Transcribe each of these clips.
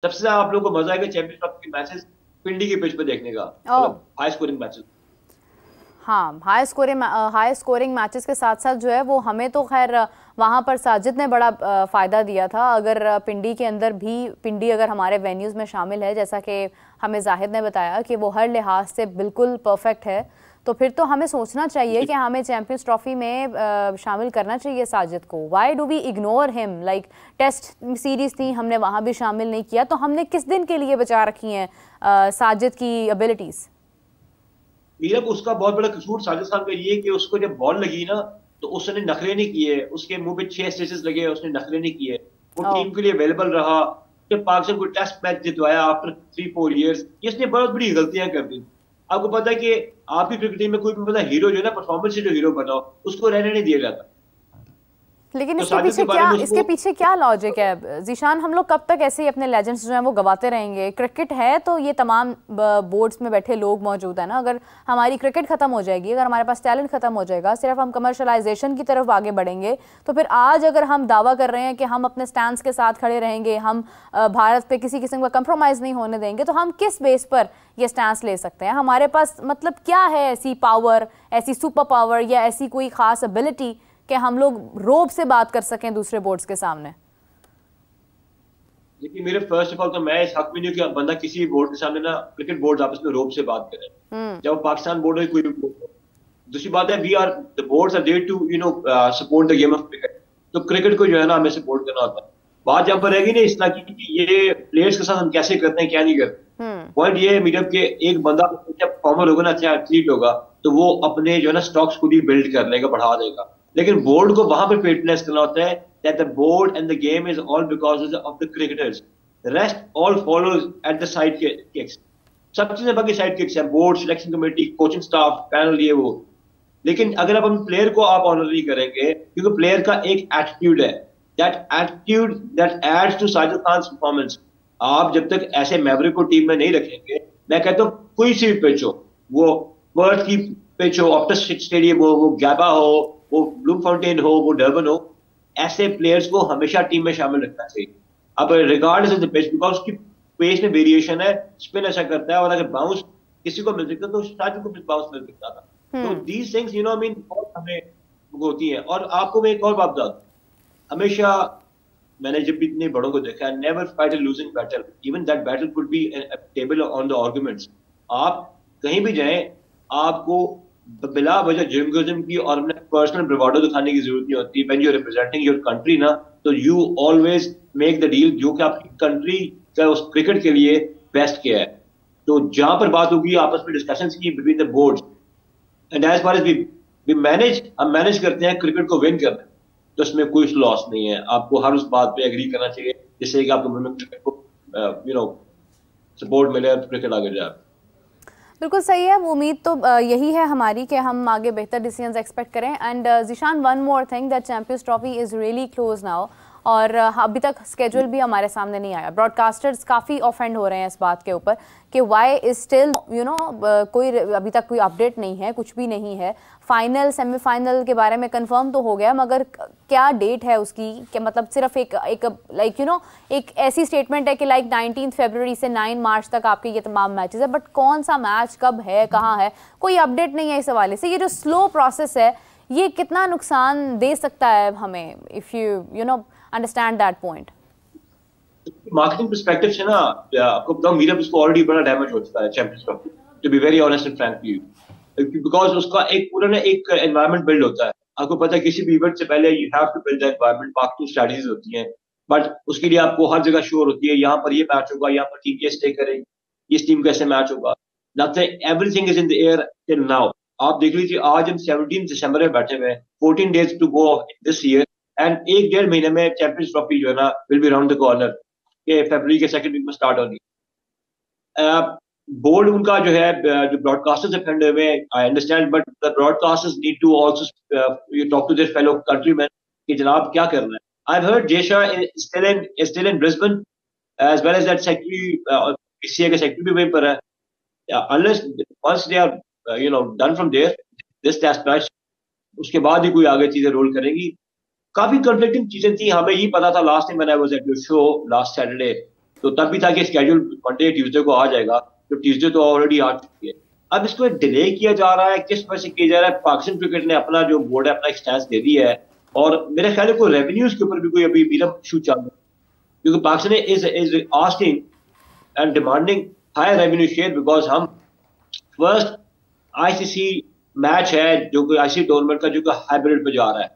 सबसे ज्यादा आप लोगों को मजा आएगा चैंपियंस ट्रॉफी के मैचेस पिंडी के पिच पे देखने का, ओ, मतलब हाई स्कोरिंग मैचेस। हाँ, हाई स्कोरिंग मैचेस के साथ साथ जो है वो हमें तो खैर वहाँ पर साजिद ने बड़ा फ़ायदा दिया था। अगर पिंडी के अंदर भी, पिंडी अगर हमारे वेन्यूज़ में शामिल है, जैसा कि हमें जाहिद ने बताया कि वो हर लिहाज से बिल्कुल परफेक्ट है, तो फिर तो हमें सोचना चाहिए कि हमें चैंपियंस ट्रॉफी में शामिल करना चाहिए साजिद को। Why do we ignore him? Like test series थी, हमने वहाँ भी शामिल नहीं किया, तो हमने किस दिन के लिए बचा रखी हैं साजिद की एबिलिटीज़? मीरब उसका बहुत बड़ा कसूर साजिद खान का ये है कि उसको जब बॉल लगी ना, तो उसने नखरे नहीं किए, उसके मुंह पे 6 स्टिचेस लगे, उसने नखरे नहीं किए, वो ओ, टीम के लिए अवेलेबल रहा। जब पाकिस्तान को टेस्ट मैच जितवाया आफ्टर 3-4 इयर्स, इसने बहुत बड़ी गलतियां कर दी। आपको पता है कि आपकी क्रिकेट टीम में कोई भी मतलब हीरो जो है ना, परफॉर्मेंस से जो हीरो बनाओ, उसको रहने नहीं दिया जाता। लेकिन तो इसके साजिद के पीछे बारे क्या, में इसके उसको, पीछे क्या लॉजिक है जीशान? हम लोग कब तक ऐसे ही अपने लेजेंड्स जो हैं वो गवाते रहेंगे? क्रिकेट है तो ये तमाम बोर्ड्स में बैठे लोग मौजूद हैं ना। अगर हमारी क्रिकेट खत्म हो जाएगी, अगर हमारे पास टैलेंट खत्म हो जाएगा, सिर्फ हम कमर्शलाइजेशन की तरफ आगे बढ़ेंगे, तो फिर आज अगर हम दावा कर रहे हैं कि हम अपने स्टैंड्स के साथ खड़े रहेंगे, हम भारत पे किसी किस्म का कंप्रोमाइज़ नहीं होने देंगे, तो हम किस बेस पर ये स्टैंड ले सकते हैं? हमारे पास मतलब क्या है ऐसी पावर, ऐसी सुपर पावर या ऐसी कोई खास एबिलिटी कि हम लोग रोब से बात कर सकें दूसरे बोर्ड्स के सामने? देखिए मेरे फर्स्ट ऑफ ऑल तो मैं इस हक में नहीं हूं कि बंदा किसी भी बोर्ड के सामने ना, क्रिकेट बोर्ड आपस में रोब से बात करें, हम्म। चाहे वो पाकिस्तान बोर्ड हो या कोई भी बोर्ड हो। दूसरी बात है, we are the boards are there to support the game of cricket. तो क्रिकेट को जो है ना हमें सपोर्ट करना होता है। बात जहां पर रहेगी ना इस तरह की कि ये प्लेयर्स के साथ हम कैसे करते हैं क्या नहीं करते, हम्म। पॉइंट ये है मीडियम के, एक बंदा अच्छा परफॉर्मर होगा ना, अच्छा एथलीट होगा, तो वो अपने जो है ना स्टॉक्स खुद ही बिल्ड कर लेगा, बढ़ा देगा। लेकिन बोर्ड को वहां पे फिटनेस करना होता है, that the board and the game is all because of the cricketers, rest all follows at the side kicks. सब चीजें बाकी साइड किक्स है, board, selection committee, coaching staff, panel, ये वो। लेकिन अगर अब हम प्लेयर को आप ऑनर नहीं करेंगे, क्योंकि प्लेयर का एक एटीट्यूड है, that attitude that adds to Sajid Khan performance. आप जब तक ऐसे मैवरिक को टीम में नहीं रखेंगे, मैं कहता हूँ कोई सी भी पिच हो, वो पर्थ की पिच हो, ऑप्टस स्टेडियम हो, वो गैबा हो, वो ब्लू फाउंटेन हो, वो डर्बन हो, ऐसे प्लेयर्स को हमेशा टीम में शामिल रखना चाहिए। अब regardless of the pitch, because उसकी पेस में वेरिएशन है, स्पिन अच्छा करता है, और अगर बाउंस किसी को मिल सकता है तो शायद को बाउंस मिल सकता था। तो हम्म। दीज थिंग्स आई मीन बहुत हमें होती हैं। और आपको मैं एक और बात बता दूं, हमेशा मैंने जब भी इतने बड़ों को देखा, never fight a losing battle, even that battle could be table on the arguments. आप कहीं भी जाएं, आपको बिला वजह जिंगोज्म की और अपने पर्सनल ब्रावडो दिखाने की जरूरत नहीं होती। When you are representing your country ना, तो you always make the deal जो कि आपकी कंट्री का उस क्रिकेट के लिए बेस्ट किया है। तो जहां पर बात होगी आपस में डिस्कशंस की between the boards, and as far as we manage, हम मैनेज करते हैं क्रिकेट को विन करना, तो इसमें कोई लॉस नहीं है। आपको हर उस बात पे एग्री करना चाहिए जिससे कि आपको क्रिकेट को सपोर्ट मिले और क्रिकेट आगे जाए। बिल्कुल सही है। वो उम्मीद तो यही है हमारी कि हम आगे बेहतर डिसीजंस एक्सपेक्ट करें। And Zeeshan, one more thing, that champions trophy is really close now, और अभी तक स्केड्यूल भी हमारे सामने नहीं आया। ब्रॉडकास्टर्स काफ़ी ऑफेंड हो रहे हैं इस बात के ऊपर कि वाई इज स्टिल कोई अभी तक कोई अपडेट नहीं है, कुछ भी नहीं है। फाइनल सेमीफाइनल के बारे में कंफर्म तो हो गया, मगर क्या डेट है उसकी? कि मतलब सिर्फ एक एक लाइक एक ऐसी स्टेटमेंट है कि लाइक 19 फरवरी से 9 मार्च तक आपके ये तमाम मैचेस है, बट कौन सा मैच कब है, कहाँ है, कोई अपडेट नहीं है। इस हवाले से ये जो स्लो प्रोसेस है, ये कितना नुकसान दे सकता है हमें, if you know understand that point? Marketing perspective से ना, आपको बताऊं, मीरा उसको ऑलरेडी बड़ा डैमेज हो चुका है champions trophy, to be very honest and frank you, because उसका एक पूरा ना एक एनवायरनमेंट बिल्ड होता है। आपको पता है किसी भी इवेंट से पहले you have to build the environment, बाकी स्ट्रेटजीज होती हैं, बट उसके लिए आपको हर जगह श्योर होती है, यहाँ पर ये मैच होगा, यहाँ पर टीम ये स्टे करेगी, इस टीम का ऐसे मैच होगा। Nothing, everything is in the air till now. आप देख लीजिए, आज हम 17 दिसंबर में बैठे हुए हैं, 14 days to go this year, and एक डेढ़ महीने में चैंपियंस ट्रॉफी जो है ना will be round the corner, के फरवरी के सेकंड वीक में स्टार्ट होनी। बोर्ड उनका जो है, जो ब्रॉडकास्टर्स है फंडे हुए, I understand, but the broadcasters need to also you talk to their fellow countryman कि जनाब क्या करना है। आई हर्ड जेशा still in Brisbane, as well as that secretary, PCA के सेक्रेटरी भी वहीं पर है। Unless once they are done from there this test match, उसके बाद ही कोई आगे चीजें रोल करेंगी। काफी कंफ्लिक्टिंग चीजें थी, हमें ये पता था last time when I was at your show last Saturday तो तब भी था कि स्केड्यूल मंडे ट्यूसडे को आ जाएगा, तो ट्यूसडे तो ऑलरेडी आ चुकी है। अब इसको डिले किया जा रहा है, किस वजह से किया जा रहा है? पाकिस्तान क्रिकेट ने अपना जो बोर्ड है अपना एक स्टैंस दे दिया है, और मेरे ख्याल है कोई रेवेन्यूज के ऊपर भी कोई अभी मीरा इशू चल रहा है, क्योंकि Pakistan is asking and demanding high revenue share, because हम फर्स्ट आईसीसी मैच है जो कोई आईसीसी टूर्नामेंट का जो कि हाइब्रिड पे जा रहा है,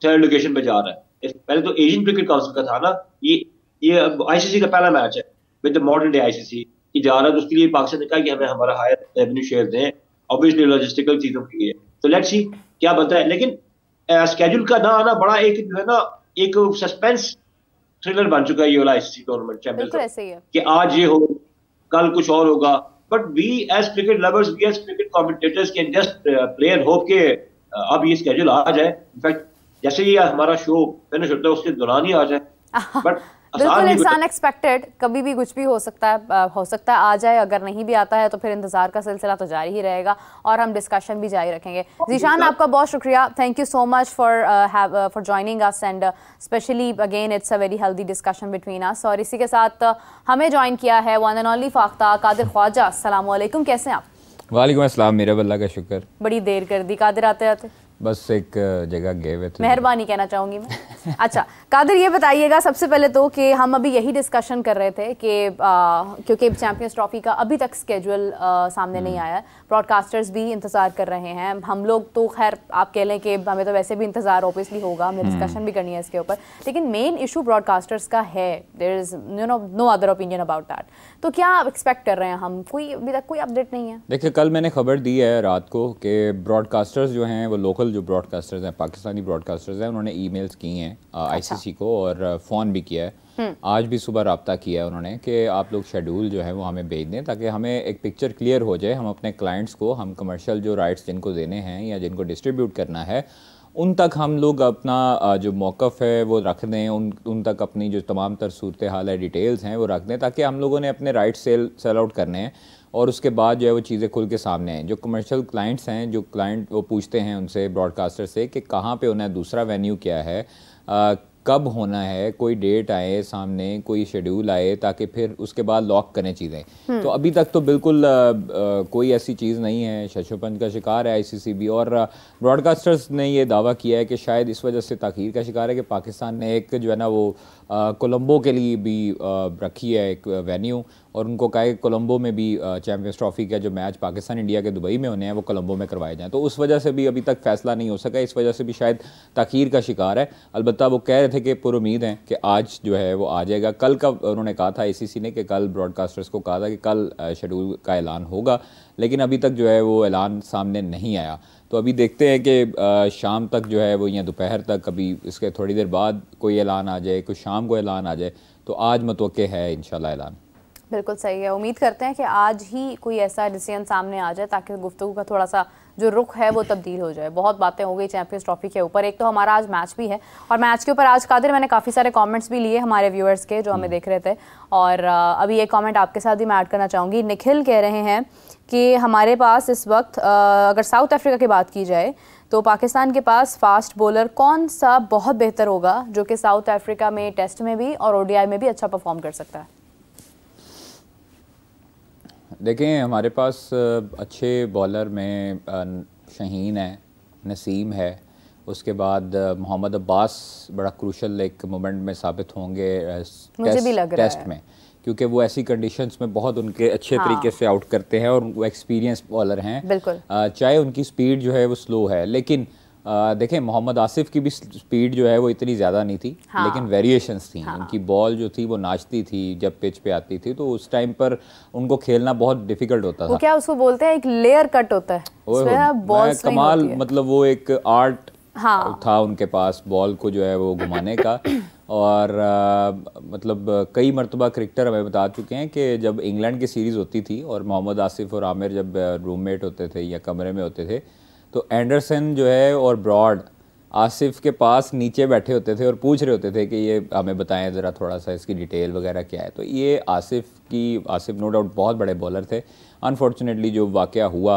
थर्ड लोकेशन पे जा रहा है। पहले तो एशियन क्रिकेट काउंसिल का था ना, ये आईसीसी का पहला मैच है with the modern day ICC की जा रहा है, तो उसके लिए पाकिस्तान ने कहा कि हमें हमारा हायर रेवेन्यू शेयर दें, ऑब्वियसली लॉजिस्टिकल चीजों के लिए। तो लेट्स सी क्या बनता है, लेकिन स्केड्यूल का ना आना बड़ा एक जो है ना एक सस्पेंस थ्रिलर बन चुका है ये वाला आईसीसी टूर्नामेंट चैंपियंस कि आज ये हो कल कुछ और होगा। But we as cricket lovers, we as cricket commentators can just prayer hope के अब ये स्केड्यूल आ जाए, इनफैक्ट जैसे ही हमारा शो फिनिश होता है उसके दौरान ही आ जाए। बट बिल्कुल इट्स अनएक्सपेक्टेड, कभी भी कुछ भी हो सकता है आ जाए, अगर नहीं भी आता है तो फिर इंतजार का सिलसिला तो जारी ही रहेगा और हम डिस्कशन भी जारी रखेंगे। जीशान आपका बहुत शुक्रिया, thank you so much for joining us and specially again it's a very healthy discussion between us. और इसी के साथ हमें ज्वाइन किया है one and only Fakhta Qadir Khawaja. अस्सलाम वालेकुम, कैसे हैं आप? वालेकुम अस्सलाम, मेरे अल्लाह का शुक्र। बड़ी देर कर दी कादिर आते आते, बस एक जगह गए हुए थे, मेहरबानी कहना चाहूँगी मैं। अच्छा कादिर, ये बताइएगा सबसे पहले तो कि हम अभी यही डिस्कशन कर रहे थे कि क्योंकि चैंपियंस ट्रॉफी का अभी तक स्केड्यूल सामने नहीं आया, ब्रॉडकास्टर्स भी इंतज़ार कर रहे हैं, हम लोग तो खैर आप कह लें कि हमें तो वैसे भी इंतज़ार ऑब्वियसली होगा, हमें डिस्कशन भी करनी है इसके ऊपर, लेकिन मेन इशू ब्रॉडकास्टर्स का है, there is no other opinion about that. तो क्या आप एक्सपेक्ट कर रहे हैं हम? कोई अभी तक कोई अपडेट नहीं है। देखिए कल मैंने खबर दी है रात को कि ब्रॉडकास्टर्स जो हैं वो लोकल जो ब्रॉडकास्टर्स हैं, पाकिस्तानी ब्रॉडकास्टर्स हैं, उन्होंने ईमेल्स की हैं आईसीसी को और फ़ोन भी किया है, आज भी सुबह रब्ता किया है उन्होंने कि आप लोग शेड्यूल जो है वो हमें भेज दें ताकि हमें एक पिक्चर क्लियर हो जाए, हम अपने क्लाइंट्स को, हम कमर्शियल जो राइट्स जिनको देने हैं या जिनको डिस्ट्रीब्यूट करना है उन तक हम लोग अपना जो मौक़िफ़ है वो रख दें, उन तक अपनी जो तमाम तर सूरत हाल है, डिटेल्स हैं वो रख दें, ताकि हम लोगों ने अपने राइट सेल आउट करने हैं और उसके बाद जो है वो चीज़ें खुल के सामने हैं। जो कमर्शियल क्लाइंट्स हैं, जो क्लाइंट वो पूछते हैं उनसे ब्रॉडकास्टर से कि कहाँ पे होना है, दूसरा वेन्यू क्या है, कब होना है, कोई डेट आए सामने, कोई शेड्यूल आए, ताकि फिर उसके बाद लॉक करें चीज़ें। तो अभी तक तो बिल्कुल कोई ऐसी चीज़ नहीं है, शशोपंज का शिकार है आईसीसी भी, और ब्रॉडकास्टर्स ने ये दावा किया है कि शायद इस वजह से ताख़ीर का शिकार है कि पाकिस्तान ने एक जो है ना वो कोलंबो के लिए भी रखी है एक वेन्यू, और उनको कहा है कोलंबो में भी चैंपियंस ट्रॉफी का जो मैच पाकिस्तान इंडिया के दुबई में होने हैं वो कोलंबो में करवाए जाएँ। तो उस वजह से भी अभी तक फैसला नहीं हो सका, इस वजह से भी शायद ताख़ीर का शिकार है। अलबत्ता वो कह रहे थे कि पुरुमीद हैं कि आज जो है वो आ जाएगा। कल का उन्होंने कहा था आईसीसी ने कि कल ब्रॉडकास्टर्स को कहा था कि कल शेड्यूल का ऐलान होगा, लेकिन अभी तक जो है वो ऐलान सामने नहीं आया। तो अभी देखते हैं कि शाम तक जो है वो या दोपहर तक, अभी इसके थोड़ी देर बाद कोई ऐलान आ जाए, कुछ शाम को ऐलान आ जाए, तो आज मुतवक्के है इंशाल्लाह ऐलान। बिल्कुल सही है, उम्मीद करते हैं कि आज ही कोई ऐसा डिसीजन सामने आ जाए ताकि गुफ्तगू का थोड़ा सा जो रुख है वो तब्दील हो जाए। बहुत बातें हो गई चैंपियंस ट्रॉफी के ऊपर, एक तो हमारा आज मैच भी है और मैच के ऊपर आज कादिर मैंने काफ़ी सारे कमेंट्स भी लिए हमारे व्यूअर्स के जो हमें देख रहे थे, और अभी एक कमेंट आपके साथ भी मैं ऐड करना चाहूँगी। निखिल कह रहे हैं कि हमारे पास इस वक्त अगर साउथ अफ्रीका की बात की जाए तो पाकिस्तान के पास फास्ट बॉलर कौन सा बहुत बेहतर होगा जो कि साउथ अफ्रीका में टेस्ट में भी और ओडीआई में भी अच्छा परफॉर्म कर सकता है? देखें हमारे पास अच्छे बॉलर में शहीन है, नसीम है, उसके बाद मोहम्मद अब्बास बड़ा क्रूशल एक मोमेंट में साबित होंगे टेस्ट में, क्योंकि वो ऐसी कंडीशंस में बहुत उनके अच्छे तरीके से आउट करते हैं और वो एक्सपीरियंस बॉलर हैं। बिल्कुल चाहे उनकी स्पीड जो है वो स्लो है, लेकिन देखें मोहम्मद आसिफ की भी स्पीड जो है वो इतनी ज़्यादा नहीं थी, लेकिन वेरिएशंस थी। उनकी बॉल जो थी वो नाचती थी जब पिच पे आती थी, तो उस टाइम पर उनको खेलना बहुत डिफिकल्ट होता था। क्या उसको बोलते हैं एक लेयर कट होता है बॉल कमाल, मतलब वो एक आर्ट था उनके पास बॉल को जो है वो घुमाने का। और मतलब कई मरतबा क्रिकेटर हमें बता चुके हैं कि जब इंग्लैंड की सीरीज़ होती थी और मोहम्मद आसिफ और आमिर जब रूममेट होते थे या कमरे में होते थे, तो एंडरसन जो है और ब्रॉड आसिफ के पास नीचे बैठे होते थे और पूछ रहे होते थे कि ये हमें बताएं ज़रा थोड़ा सा इसकी डिटेल वगैरह क्या है। तो ये आसिफ नो डाउट बहुत बड़े बॉलर थे। अनफॉर्चुनेटली जो वाक़या हुआ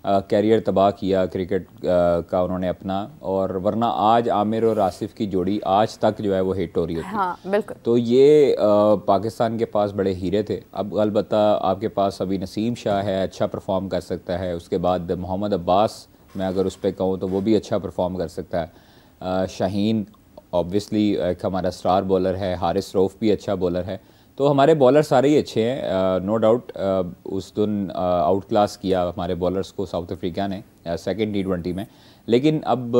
कैरियर तबाह किया क्रिकेट का उन्होंने अपना, और वरना आज आमिर और आसिफ की जोड़ी आज तक जो है वो हिट हो रही होती। हाँ बिल्कुल। तो ये पाकिस्तान के पास बड़े हीरे थे। अब अलबत्ता आपके पास अभी नसीम शाह है, अच्छा परफॉर्म कर सकता है। उसके बाद मोहम्मद अब्बास, मैं अगर उस पर कहूँ तो वो भी अच्छा परफॉर्म कर सकता है। शाहीन ऑब्वियसली एक हमारा स्टार बॉलर है, हारिस रऊफ़ भी अच्छा बॉलर है। तो हमारे बॉलर सारे ही अच्छे हैं, नो डाउट। उस दिन आउट क्लास किया हमारे बॉलर्स को साउथ अफ्रीका ने सेकंड T20 में, लेकिन अब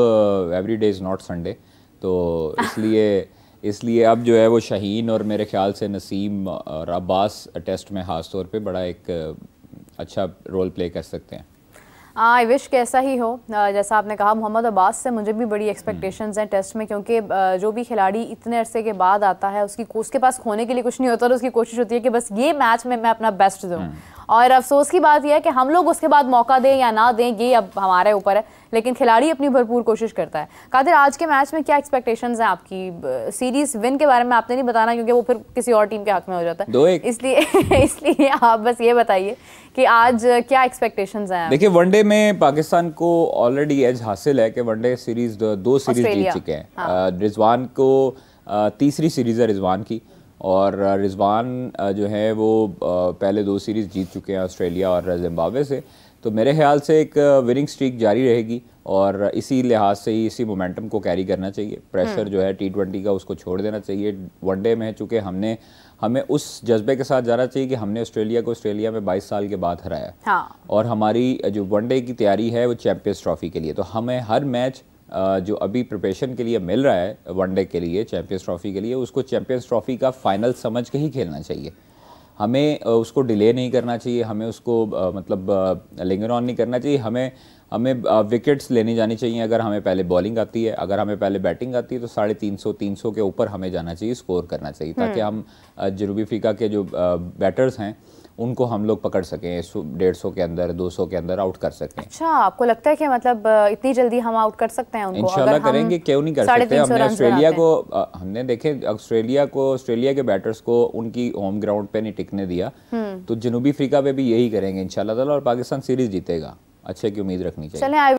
every day is not Sunday, तो इसलिए अब जो है वो शाहीन और मेरे ख्याल से नसीम और अब्बास टेस्ट में ख़ास तौर पे बड़ा एक अच्छा रोल प्ले कर सकते हैं। आई विश कि ऐसा ही हो। जैसा आपने कहा, मोहम्मद अब्बास से मुझे भी बड़ी एक्सपेक्टेशंस हैं टेस्ट में, क्योंकि जो भी खिलाड़ी इतने अरसे के बाद आता है उसके पास खोने के लिए कुछ नहीं होता, और उसकी कोशिश होती है कि बस ये मैच में मैं अपना बेस्ट दूँ। और अफसोस की बात यह है कि हम लोग उसके बाद मौका दें या ना दें ये अब हमारे ऊपर है, लेकिन खिलाड़ी अपनी भरपूर कोशिश करता है। कादिर, आज के मैच में क्या एक्सपेक्टेशंस हैं आपकी? सीरीज विन के बारे में आपने नहीं बताना क्योंकि वो फिर किसी और टीम के हक में हो जाता है, इसलिए आप बस ये बताइए कि आज क्या एक्सपेक्टेशंस हैं? देखिए, वनडे में पाकिस्तान को ऑलरेडी एज हासिल है कि वनडे सीरीज दो सीरीज जीत चुके हैं। हाँ। रिजवान को तीसरी सीरीज है रिजवान की, और रिजवान जो है वो पहले 2 सीरीज़ जीत चुके हैं ऑस्ट्रेलिया और जिम्बाब्वे से। तो मेरे ख्याल से एक विनिंग स्ट्रीक जारी रहेगी, और इसी लिहाज से ही इसी मोमेंटम को कैरी करना चाहिए। प्रेशर जो है T20 का उसको छोड़ देना चाहिए। वनडे में चूँकि हमें उस जज्बे के साथ जाना चाहिए कि हमने ऑस्ट्रेलिया को ऑस्ट्रेलिया में 22 साल के बाद हराया। हाँ। और हमारी जो वनडे की तैयारी है वो चैम्पियंस ट्रॉफी के लिए, तो हमें हर मैच जो अभी प्रिपरेशन के लिए मिल रहा है वनडे के लिए, चैम्पियंस ट्रॉफी के लिए, उसको चैम्पियंस ट्रॉफी का फाइनल समझ के ही खेलना चाहिए। हमें उसको डिले नहीं करना चाहिए, हमें उसको मतलब लिंगर ऑन नहीं करना चाहिए। हमें विकेट्स लेनी जानी चाहिए। अगर हमें पहले बॉलिंग आती है, अगर हमें पहले बैटिंग आती है, तो 350 के ऊपर हमें जाना चाहिए, स्कोर करना चाहिए, ताकि हम जनूबी अफ्रीका के जो बैटर्स हैं उनको हम लोग पकड़ सकें, 150 के अंदर 200 के अंदर आउट कर सकें। अच्छा, आपको लगता है कि मतलब इतनी जल्दी हम आउट कर सकते हैं उनको? इंशाल्लाह करेंगे, क्यों नहीं कर सकते। हमने ऑस्ट्रेलिया को हमने देखे ऑस्ट्रेलिया के बैटर्स को उनकी होम ग्राउंड पे नहीं टिकने दिया, तो जनूबी अफ्रीका पे भी यही करेंगे इंशाल्लाह ताला, और पाकिस्तान सीरीज जीतेगा। अच्छे की उम्मीद रखनी चाहिए।